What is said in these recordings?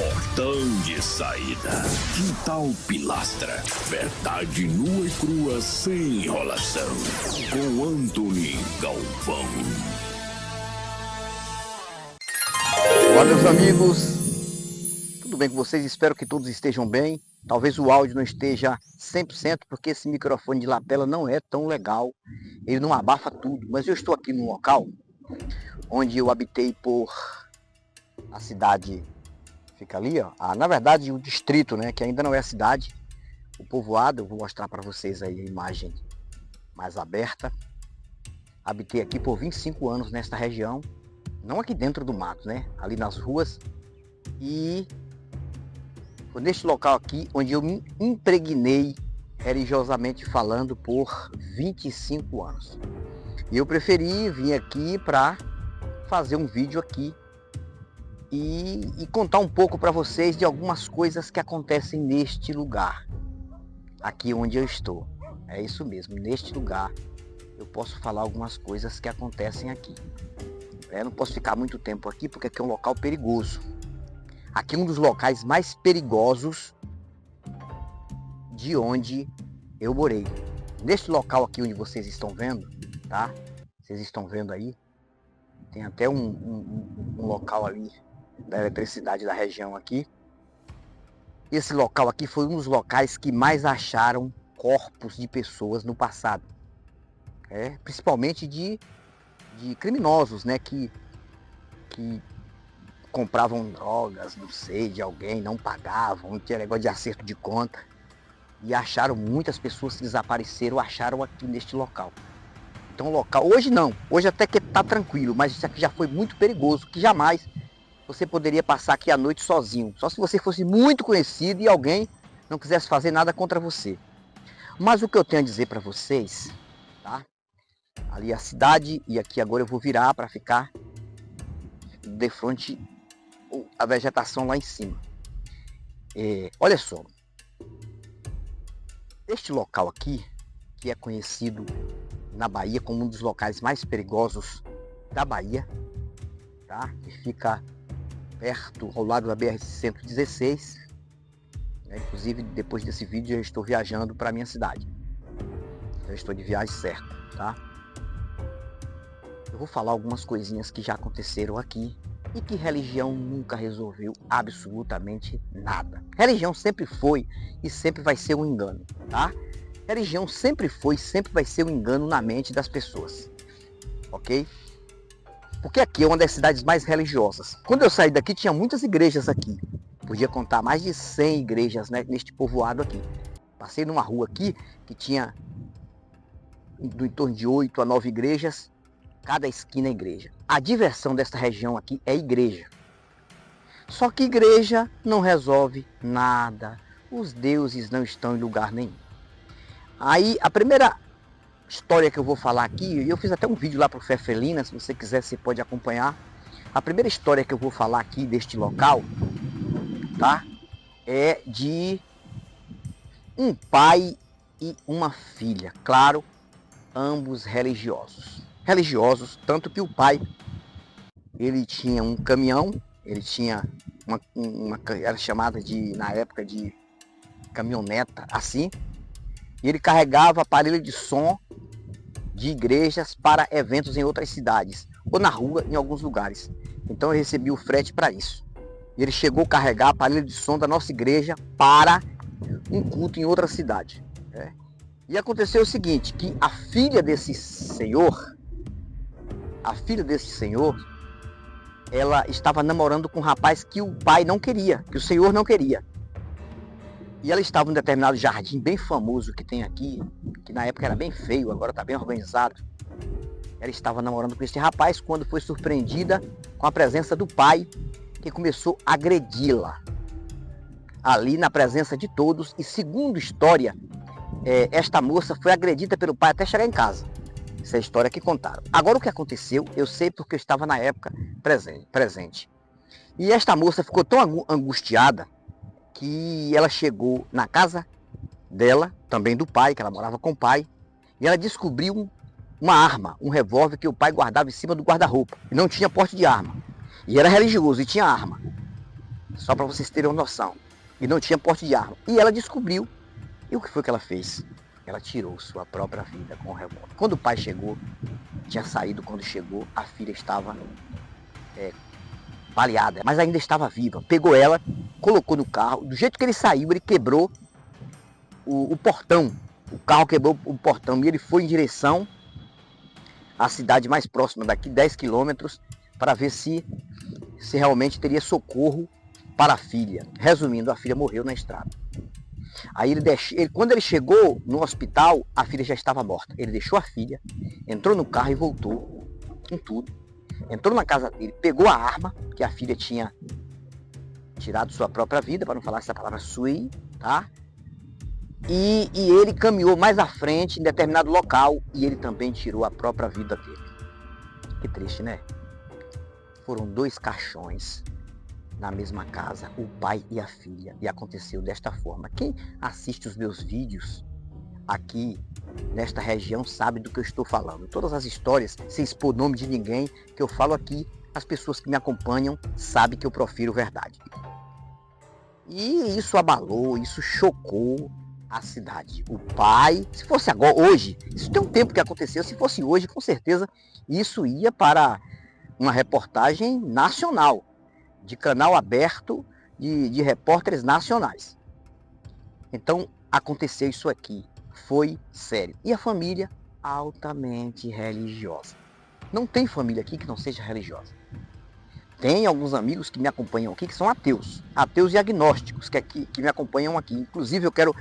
Portão de saída. Quintal Pilastra. Verdade nua e crua sem enrolação. Com Anthony Galvão. Olá, meus amigos. Tudo bem com vocês? Espero que todos estejam bem. Talvez o áudio não esteja 100%, porque esse microfone de lapela não é tão legal. Ele não abafa tudo. Mas eu estou aqui num local onde eu habitei por... A cidade fica ali, ó. Na verdade, o distrito, né? Que ainda não é a cidade. O povoado, eu vou mostrar para vocês aí a imagem mais aberta. Habitei aqui por 25 anos nesta região. Não aqui dentro do mato, né? Ali nas ruas. E foi neste local aqui onde eu me impregnei, religiosamente falando, por 25 anos. E eu preferi vir aqui para fazer um vídeo aqui e contar um pouco para vocês de algumas coisas que acontecem neste lugar. Aqui onde eu estou. É isso mesmo, neste lugar eu posso falar algumas coisas que acontecem aqui. Eu não posso ficar muito tempo aqui porque aqui é um local perigoso. Aqui é um dos locais mais perigosos de onde eu morei. Neste local aqui onde vocês estão vendo, tá? Vocês estão vendo aí, tem até um local ali da eletricidade da região aqui. Esse local aqui foi um dos locais que mais acharam corpos de pessoas no passado. Principalmente de criminosos, né? Que compravam drogas, não sei, de alguém, não pagavam, não tinha negócio de acerto de conta. E acharam muitas pessoas que desapareceram, acharam aqui neste local. Então o local, hoje não, hoje até que está tranquilo, mas isso aqui já foi muito perigoso, que jamais você poderia passar aqui à noite sozinho. Só se você fosse muito conhecido e alguém não quisesse fazer nada contra você. Mas o que eu tenho a dizer para vocês, tá? Ali é a cidade e aqui agora eu vou virar para ficar de frente a vegetação lá em cima. Olha só, este local aqui, que é conhecido na Bahia como um dos locais mais perigosos da Bahia, tá? Que fica perto, ao lado da BR-116. Inclusive, depois desse vídeo, eu estou viajando para a minha cidade. Eu estou de viagem certa, tá? Eu vou falar algumas coisinhas que já aconteceram aqui e que religião nunca resolveu absolutamente nada. Religião sempre foi e sempre vai ser um engano, tá? Religião sempre foi e sempre vai ser um engano na mente das pessoas, ok? Porque aqui é uma das cidades mais religiosas. Quando eu saí daqui, tinha muitas igrejas aqui. Podia contar mais de 100 igrejas, né, neste povoado aqui. Passei numa rua aqui que tinha em torno de 8 a 9 igrejas. Cada esquina é igreja. A diversão desta região aqui é igreja. Só que igreja não resolve nada. Os deuses não estão em lugar nenhum. Aí a primeira história que eu vou falar aqui, eu fiz até um vídeo lá para o Fé Felina, se você quiser você pode acompanhar. A primeira história que eu vou falar aqui deste local, tá? É de um pai e uma filha, claro, ambos religiosos. Religiosos, tanto que o pai, ele tinha um caminhão, ele tinha era chamada de, na época, de caminhoneta, assim, e ele carregava aparelho de som de igrejas para eventos em outras cidades, ou na rua, em alguns lugares. Então eu recebi o frete para isso. E ele chegou a carregar aparelho de som da nossa igreja para um culto em outra cidade. E aconteceu o seguinte, que a filha desse senhor, ela estava namorando com um rapaz que o pai não queria, que o senhor não queria. E ela estava em um determinado jardim bem famoso que tem aqui, que na época era bem feio, agora está bem organizado. Ela estava namorando com esse rapaz quando foi surpreendida com a presença do pai, que começou a agredi-la. Ali na presença de todos, e segundo história, esta moça foi agredida pelo pai até chegar em casa. Essa é a história que contaram. Agora o que aconteceu, eu sei porque eu estava na época presente. E esta moça ficou tão angustiada que ela chegou na casa dela, também do pai, que ela morava com o pai, e ela descobriu uma arma, um revólver que o pai guardava em cima do guarda-roupa. E não tinha porte de arma. E era religioso e tinha arma. Só para vocês terem uma noção. E não tinha porte de arma. E ela descobriu. E o que foi que ela fez? Ela tirou sua própria vida com o revólver. Quando o pai chegou, tinha saído, quando chegou, a filha estava baleada, mas ainda estava viva. Pegou ela, colocou no carro. Do jeito que ele saiu, ele quebrou o portão. O carro quebrou o portão e ele foi em direção à cidade mais próxima, daqui 10 quilômetros, para ver se realmente teria socorro para a filha. Resumindo, a filha morreu na estrada. Aí quando ele chegou no hospital, a filha já estava morta. Ele deixou a filha, entrou no carro e voltou com tudo. Entrou na casa dele, pegou a arma, que a filha tinha tirado sua própria vida, para não falar essa palavra sui, tá? E ele caminhou mais à frente, em determinado local, e ele também tirou a própria vida dele. Que triste, né? Foram 2 caixões na mesma casa, o pai e a filha, e aconteceu desta forma. Quem assiste os meus vídeos aqui nesta região sabe do que eu estou falando. Todas as histórias, sem expor nome de ninguém, que eu falo aqui, as pessoas que me acompanham sabem que eu profiro verdade. E isso abalou, isso chocou a cidade. O pai, se fosse agora, hoje, isso tem um tempo que aconteceu, se fosse hoje, com certeza, isso ia para uma reportagem nacional, de canal aberto, de repórteres nacionais. Então, aconteceu isso aqui. Foi sério. E a família altamente religiosa. Não tem família aqui que não seja religiosa. Tem alguns amigos que me acompanham aqui que são ateus. Ateus e agnósticos que me acompanham aqui. Inclusive eu quero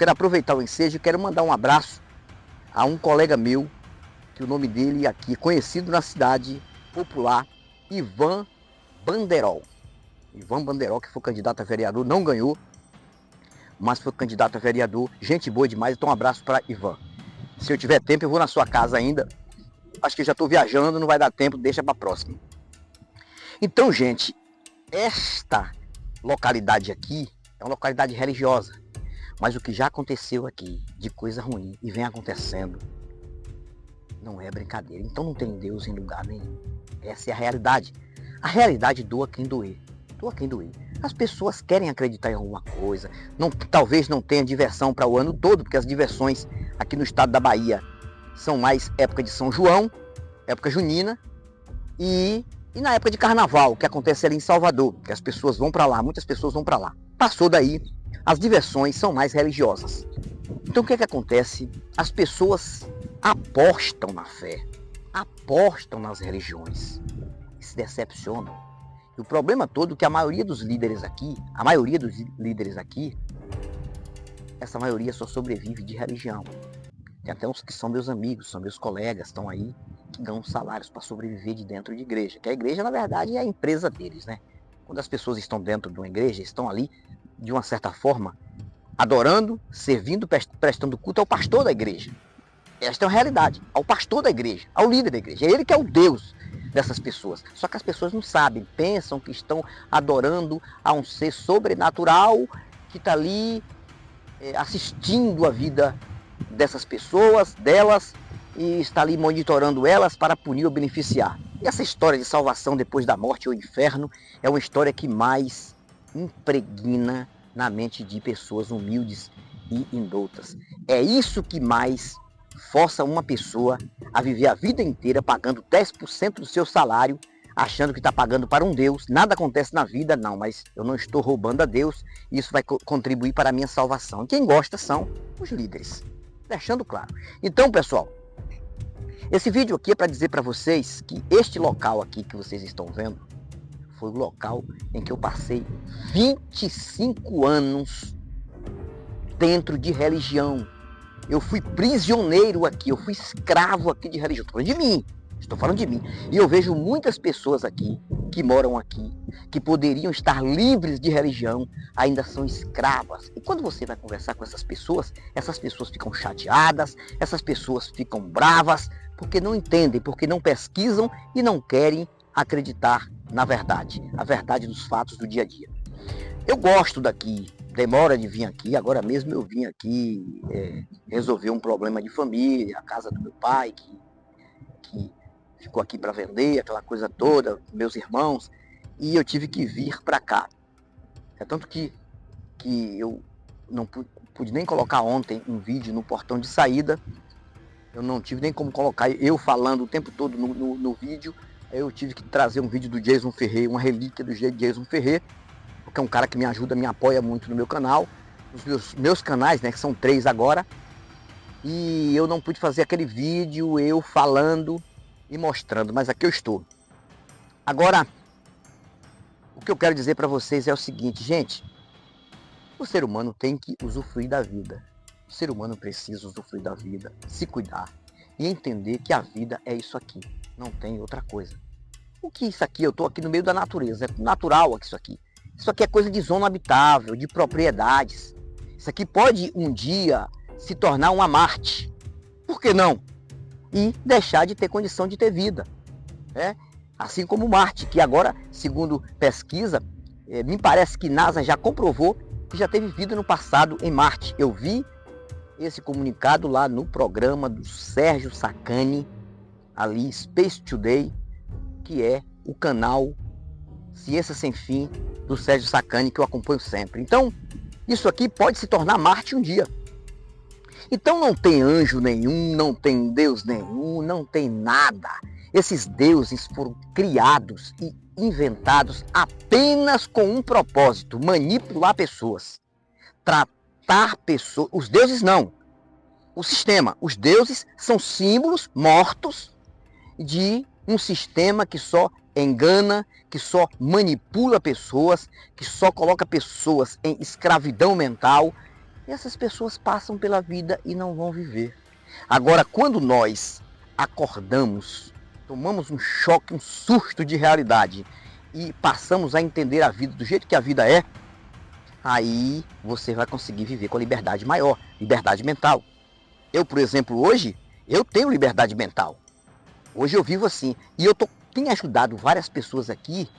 aproveitar o ensejo e quero mandar um abraço a um colega meu, que o nome dele aqui é conhecido na cidade popular, Ivan Banderol. Ivan Banderol, que foi candidato a vereador, não ganhou, mas foi candidato a vereador, gente boa demais, então um abraço para Ivan. Se eu tiver tempo eu vou na sua casa ainda, acho que eu já estou viajando, não vai dar tempo, deixa para a próxima. Então, gente, esta localidade aqui é uma localidade religiosa, mas o que já aconteceu aqui de coisa ruim e vem acontecendo não é brincadeira. Então não tem Deus em lugar nenhum. Essa é a realidade. A realidade doa quem doer. Doa quem doer. As pessoas querem acreditar em alguma coisa. Talvez não tenha diversão para o ano todo, porque as diversões aqui no estado da Bahia são mais época de São João, época junina e na época de carnaval, que acontece ali em Salvador, que as pessoas vão para lá, muitas pessoas vão para lá. Passou daí, as diversões são mais religiosas. Então o que é que acontece? As pessoas apostam na fé, apostam nas religiões e se decepcionam. E o problema todo é que a maioria dos líderes aqui, essa maioria só sobrevive de religião. Tem até uns que são meus amigos, são meus colegas, estão aí, que ganham salários para sobreviver de dentro de igreja. Que a igreja, na verdade, é a empresa deles, né? Quando as pessoas estão dentro de uma igreja, estão ali, de uma certa forma, adorando, servindo, prestando culto ao pastor da igreja. Esta é uma realidade, ao pastor da igreja, ao líder da igreja. É ele que é o Deus dessas pessoas. Só que as pessoas não sabem, pensam que estão adorando a um ser sobrenatural que está ali assistindo a vida dessas pessoas, delas, e está ali monitorando elas para punir ou beneficiar. E essa história de salvação depois da morte ou inferno é uma história que mais impregna na mente de pessoas humildes e indoutas. É isso que mais força uma pessoa a viver a vida inteira pagando 10% do seu salário, achando que está pagando para um Deus. Nada acontece na vida, não, mas eu não estou roubando a Deus, e isso vai contribuir para a minha salvação. E quem gosta são os líderes, deixando claro. Então, pessoal, esse vídeo aqui é para dizer para vocês que este local aqui que vocês estão vendo foi o local em que eu passei 25 anos dentro de religião. Eu fui prisioneiro aqui, eu fui escravo aqui de religião. Estou falando de mim. E eu vejo muitas pessoas aqui, que moram aqui, que poderiam estar livres de religião, ainda são escravas. E quando você vai conversar com essas pessoas ficam chateadas, essas pessoas ficam bravas, porque não entendem, porque não pesquisam e não querem acreditar na verdade, a verdade dos fatos do dia a dia. Eu gosto daqui, demora de vir aqui, agora mesmo eu vim aqui resolver um problema de família, a casa do meu pai, que ficou aqui para vender, aquela coisa toda, meus irmãos, e eu tive que vir para cá. É tanto que eu não pude nem colocar ontem um vídeo no portão de saída. Eu não tive nem como colocar eu falando o tempo todo no vídeo. Eu tive que trazer um vídeo do Jason Ferrer, uma relíquia do Jason Ferrer, porque é um cara que me ajuda, me apoia muito no meu canal, nos meus canais, né, que são 3 agora. E eu não pude fazer aquele vídeo eu falando e mostrando, mas aqui eu estou. Agora, o que eu quero dizer para vocês é o seguinte, gente. O ser humano tem que usufruir da vida. O ser humano precisa usufruir da vida, se cuidar e entender que a vida é isso aqui, não tem outra coisa. O que é isso aqui? Eu estou aqui no meio da natureza, é natural aqui isso aqui. Isso aqui é coisa de zona habitável, de propriedades. Isso aqui pode um dia se tornar uma Marte. Por que não? E deixar de ter condição de ter vida. Assim como Marte, que agora, segundo pesquisa, me parece que NASA já comprovou que já teve vida no passado em Marte. Eu vi esse comunicado lá no programa do Sérgio Sacani, ali Space Today, que é o canal Ciência Sem Fim do Sérgio Sacani, que eu acompanho sempre. Então, isso aqui pode se tornar Marte um dia. Então não tem anjo nenhum, não tem Deus nenhum, não tem nada. Esses deuses foram criados e inventados apenas com um propósito: manipular pessoas, tratar pessoas. Os deuses não, o sistema. Os deuses são símbolos mortos de um sistema que só engana, que só manipula pessoas, que só coloca pessoas em escravidão mental. E essas pessoas passam pela vida e não vão viver. Agora, quando nós acordamos, tomamos um choque, um susto de realidade e passamos a entender a vida do jeito que a vida é, aí você vai conseguir viver com a liberdade maior, liberdade mental. Eu, por exemplo, hoje, eu tenho liberdade mental. Hoje eu vivo assim. E eu tenho ajudado várias pessoas aqui,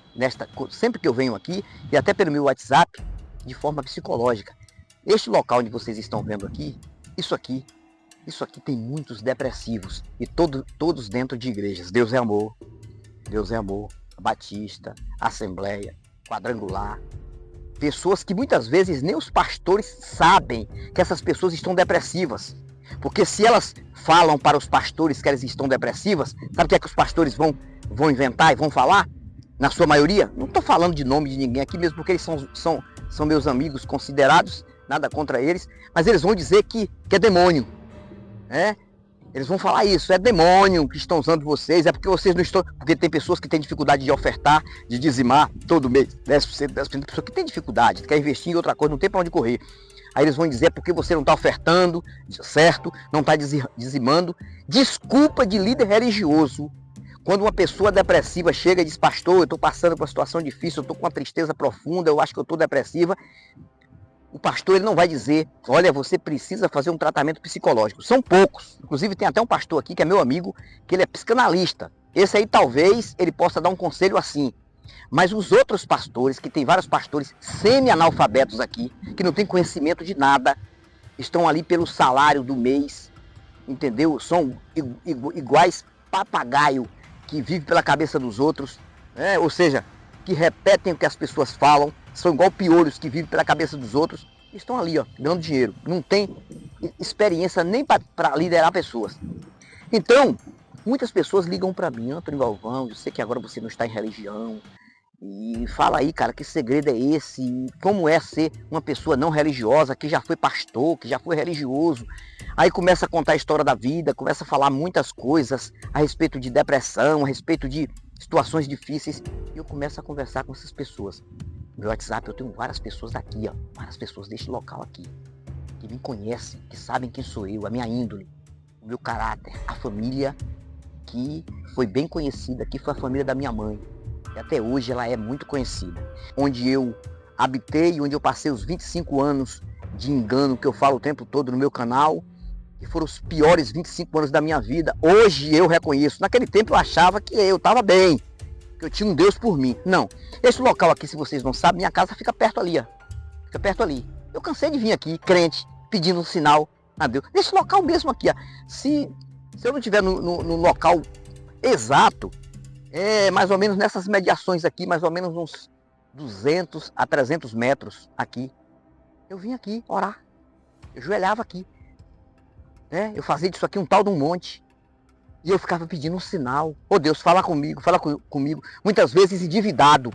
sempre que eu venho aqui, e até pelo meu WhatsApp, de forma psicológica. Este local onde vocês estão vendo aqui, isso aqui tem muitos depressivos, e todos dentro de igrejas. Deus é amor, Batista, Assembleia, Quadrangular. Pessoas que muitas vezes nem os pastores sabem que essas pessoas estão depressivas. Porque se elas falam para os pastores que elas estão depressivas, sabe o que é que os pastores vão inventar e vão falar? Na sua maioria, não estou falando de nome de ninguém aqui mesmo, porque eles são meus amigos considerados, nada contra eles, mas eles vão dizer que é demônio. Eles vão falar isso, é demônio que estão usando vocês, é porque vocês não estão... Porque tem pessoas que têm dificuldade de ofertar, de dizimar todo mês, 10%, 10%, pessoa que tem dificuldade, que quer investir em outra coisa, não tem para onde correr. Aí eles vão dizer porque você não está ofertando, certo? Não está dizimando. Desculpa de líder religioso. Quando uma pessoa depressiva chega e diz: pastor, eu estou passando por uma situação difícil, eu estou com uma tristeza profunda, eu acho que eu estou depressiva. O pastor ele não vai dizer: olha, você precisa fazer um tratamento psicológico. São poucos. Inclusive tem até um pastor aqui que é meu amigo, que ele é psicanalista. Esse aí talvez ele possa dar um conselho assim. Mas os outros pastores, que tem vários pastores semi-analfabetos aqui, que não tem conhecimento de nada, estão ali pelo salário do mês, entendeu? São iguais papagaio que vive pela cabeça dos outros, ou seja, que repetem o que as pessoas falam, são igual piolhos que vivem pela cabeça dos outros, estão ali, ó, ganhando dinheiro, não tem experiência nem para liderar pessoas. Então, muitas pessoas ligam para mim: Antônio Galvão, eu sei que agora você não está em religião, e fala aí, cara, que segredo é esse? Como é ser uma pessoa não religiosa, que já foi pastor, que já foi religioso? Aí começa a contar a história da vida, começa a falar muitas coisas a respeito de depressão, a respeito de situações difíceis. E eu começo a conversar com essas pessoas. No meu WhatsApp eu tenho várias pessoas daqui, ó, várias pessoas deste local aqui, que me conhecem, que sabem quem sou eu, a minha índole, o meu caráter, a família que foi bem conhecida, que foi a família da minha mãe. E até hoje ela é muito conhecida. Onde eu habitei, onde eu passei os 25 anos de engano que eu falo o tempo todo no meu canal, que foram os piores 25 anos da minha vida. Hoje eu reconheço. Naquele tempo eu achava que eu estava bem, que eu tinha um Deus por mim. Não. Esse local aqui, se vocês não sabem, minha casa fica perto ali, ó. Fica perto ali. Eu cansei de vir aqui, crente, pedindo um sinal a Deus. Nesse local mesmo aqui, ó. Se eu não estiver no local exato, mais ou menos nessas mediações aqui, mais ou menos uns 200 a 300 metros aqui. Eu vim aqui orar. Eu joelhava aqui. Eu fazia disso aqui um tal de um monte. E eu ficava pedindo um sinal. Ô Deus, fala comigo, comigo. Muitas vezes endividado.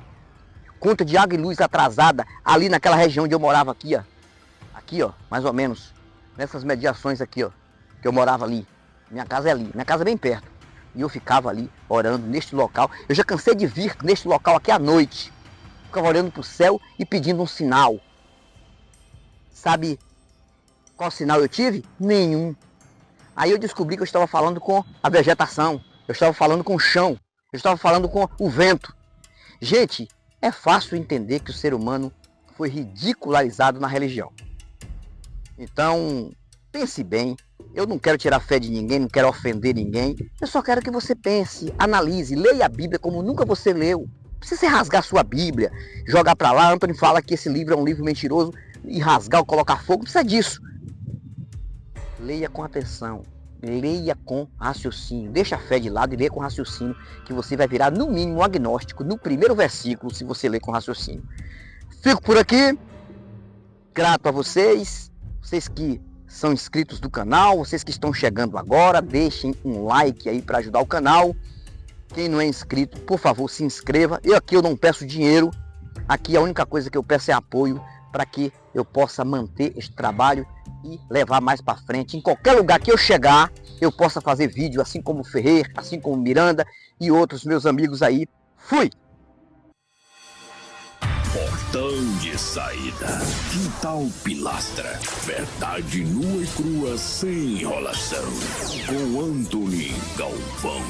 Conta de água e luz atrasada. Ali naquela região onde eu morava aqui, ó. Aqui, ó, mais ou menos. Nessas mediações aqui, ó. Que eu morava ali. Minha casa é ali. Minha casa é bem perto. E eu ficava ali, orando neste local. Eu já cansei de vir neste local aqui à noite. Ficava olhando para o céu e pedindo um sinal. Sabe qual sinal eu tive? Nenhum. Aí eu descobri que eu estava falando com a vegetação. Eu estava falando com o chão. Eu estava falando com o vento. Gente, é fácil entender que o ser humano foi ridicularizado na religião. Então, pense bem. Eu não quero tirar a fé de ninguém, não quero ofender ninguém. Eu só quero que você pense, analise, leia a Bíblia como nunca você leu. Não precisa você rasgar a sua Bíblia, jogar para lá. Antônio fala que esse livro é um livro mentiroso e rasgar ou colocar fogo. Não precisa disso. Leia com atenção, leia com raciocínio. Deixa a fé de lado e leia com raciocínio, que você vai virar no mínimo um agnóstico no primeiro versículo, se você ler com raciocínio. Fico por aqui, grato a vocês que são inscritos do canal, vocês que estão chegando agora, deixem um like aí para ajudar o canal. Quem não é inscrito, por favor, se inscreva. Aqui eu não peço dinheiro, aqui a única coisa que eu peço é apoio para que eu possa manter este trabalho e levar mais para frente. Em qualquer lugar que eu chegar, eu possa fazer vídeo, assim como o Ferrer, assim como o Miranda e outros meus amigos aí. Fui! Portão de saída. Quintal Pilastra. Verdade nua e crua sem enrolação. Com Antony Galvão.